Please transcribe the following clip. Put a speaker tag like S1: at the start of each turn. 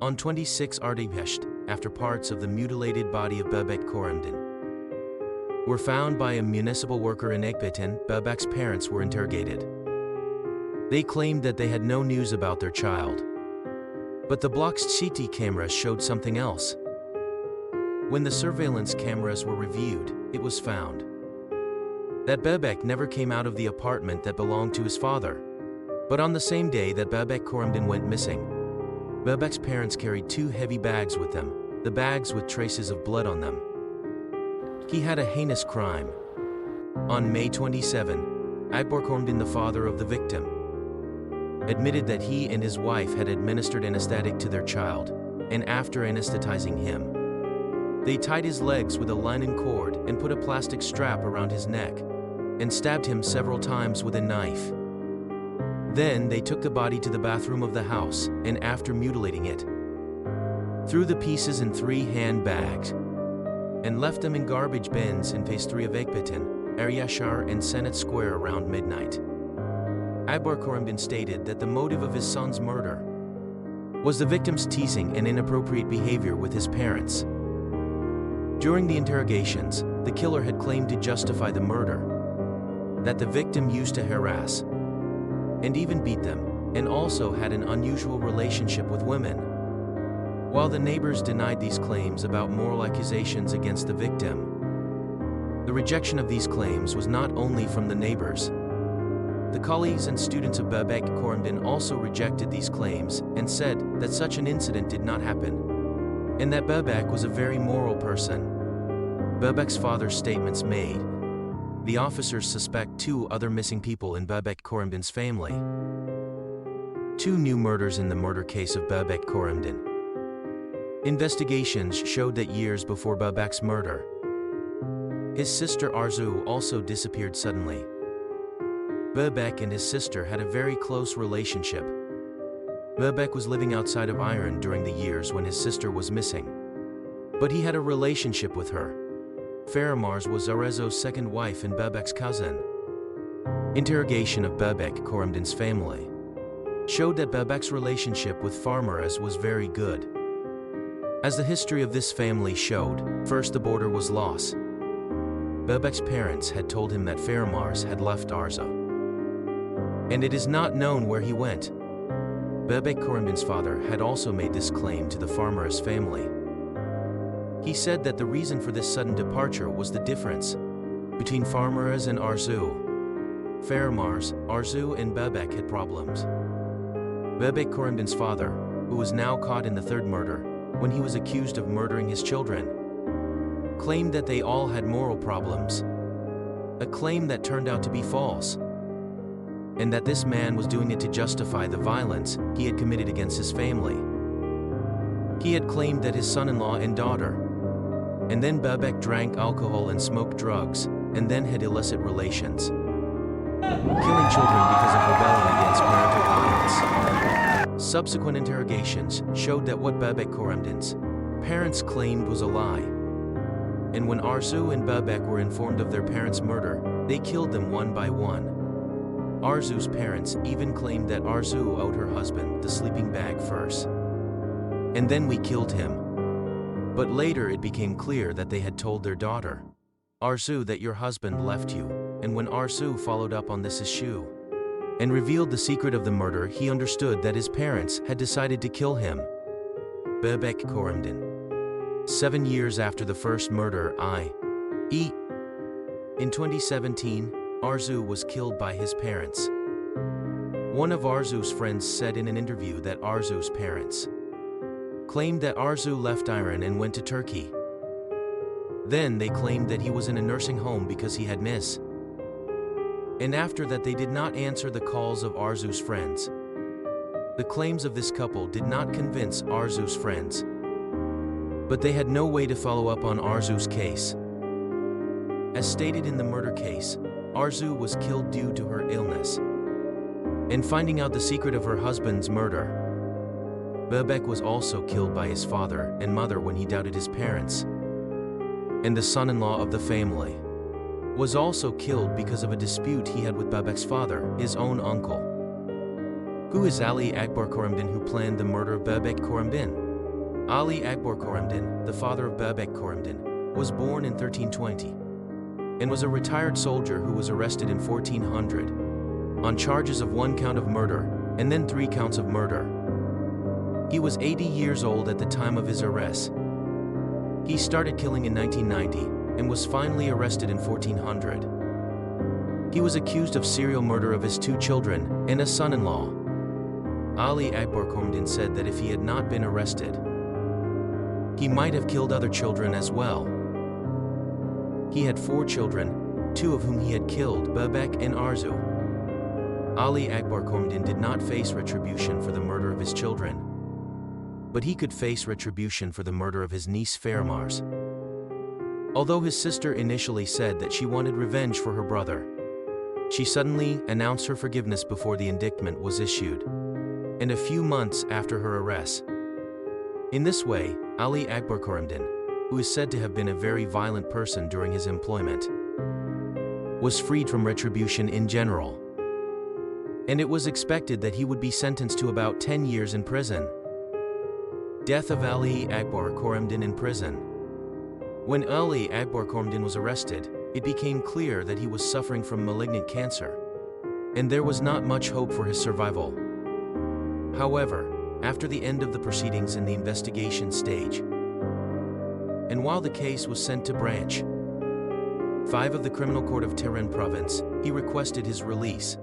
S1: On 26 Ardibesht, after parts of the mutilated body of Babak Koremdin were found by a municipal worker in Ekbatan, Babak's parents were interrogated. They claimed that they had no news about their child. But the block's CT cameras showed something else. When the surveillance cameras were reviewed, it was found that Babak never came out of the apartment that belonged to his father. But on the same day that Babak Koremdin went missing, Babak's parents carried 2 heavy bags with them, the bags with traces of blood on them. He had a heinous crime. On May 27, Akbar Koremdin, the father of the victim, admitted that he and his wife had administered anesthetic to their child, and after anesthetizing him, they tied his legs with a linen cord and put a plastic strap around his neck, and stabbed him several times with a knife. Then they took the body to the bathroom of the house, and after mutilating it, threw the pieces in 3 handbags, and left them in garbage bins in phase 3 of Ekbatan, Aryashar and Senate Square around midnight. Akbar Koremdin stated that the motive of his son's murder was the victim's teasing and inappropriate behavior with his parents. During the interrogations, the killer had claimed to justify the murder that the victim used to harass and even beat them, and also had an unusual relationship with women. While the neighbors denied these claims about moral accusations against the victim, the rejection of these claims was not only from the neighbors. The colleagues and students of Babak Koremdin also rejected these claims and said that such an incident did not happen, and that Babak was a very moral person. Babak's father's statements made. The officers suspect 2 other missing people in Babak Koremdin's family. 2 new murders in the murder case of Babak Koremdin. Investigations showed that years before Babak's murder, his sister Arzu also disappeared suddenly. Babak and his sister had a very close relationship. Babak was living outside of Iran during the years when his sister was missing, but he had a relationship with her. Faramars was Arezo's second wife and Babak's cousin. Interrogation of Babak Koremdin's family showed that Babak's relationship with Farmaraz was very good. As the history of this family showed, first the border was lost. Babak's parents had told him that Faramars had left Arza, and it is not known where he went. Babak Koremdin's father had also made this claim to the Farmaraz family. He said that the reason for this sudden departure was the difference between Farmaraz and Arzu. Faramars, Arzu and Babak had problems. Babak Koremdin's father, who was now caught in the 3rd murder, when he was accused of murdering his children, claimed that they all had moral problems, a claim that turned out to be false, and that this man was doing it to justify the violence he had committed against his family. He had claimed that his son-in-law and daughter, and then Babak drank alcohol and smoked drugs, and then had illicit relations, killing children because of rebellion against parental violence. Subsequent interrogations showed that what Babak Koremdin's parents claimed was a lie. And when Arzu and Babak were informed of their parents' murder, they killed them one by one. Arzu's parents even claimed that Arzu owed her husband the sleeping bag first, and then we killed him. But later it became clear that they had told their daughter, Arzu, that your husband left you, and when Arzu followed up on this issue and revealed the secret of the murder, he understood that his parents had decided to kill him. Babak Koremdin. 7 years after the first murder, i.e. in 2017, Arzu was killed by his parents. One of Arzu's friends said in an interview that Arzu's parents claimed that Arzu left Iran and went to Turkey. Then they claimed that he was in a nursing home because he had MS. And after that they did not answer the calls of Arzu's friends. The claims of this couple did not convince Arzu's friends, but they had no way to follow up on Arzu's case. As stated in the murder case, Arzu was killed due to her illness. And finding out the secret of her husband's murder, Babak was also killed by his father and mother when he doubted his parents. And the son-in-law of the family was also killed because of a dispute he had with Babak's father, his own uncle. Who is Ali Akbar Koremdin, who planned the murder of Babak Koremdin? Ali Akbar Khorramdin, the father of Babak Khorramdin, was born in 1320 and was a retired soldier who was arrested in 1400 on charges of 1 count of murder and then 3 counts of murder. He was 80 years old at the time of his arrest. He started killing in 1990 and was finally arrested in 1400. He was accused of serial murder of his 2 children and a son-in-law. Ali Akbar Khorramdin said that if he had not been arrested, he might have killed other children as well. He had 4 children, 2 of whom he had killed, Babak and Arzu. Ali Akbar Khorramdin did not face retribution for the murder of his children, but he could face retribution for the murder of his niece Faramars. Although his sister initially said that she wanted revenge for her brother, she suddenly announced her forgiveness before the indictment was issued, and a few months after her arrest. In this way, Ali Akbar Khorramdin, who is said to have been a very violent person during his employment, was freed from retribution in general. And it was expected that he would be sentenced to about 10 years in prison. Death of Ali Akbar Khorramdin in prison. When Ali Akbar Khorramdin was arrested, it became clear that he was suffering from malignant cancer, and there was not much hope for his survival. However, after the end of the proceedings in the investigation stage, and while the case was sent to branch 5 of the Criminal Court of Tehran Province, he requested his release.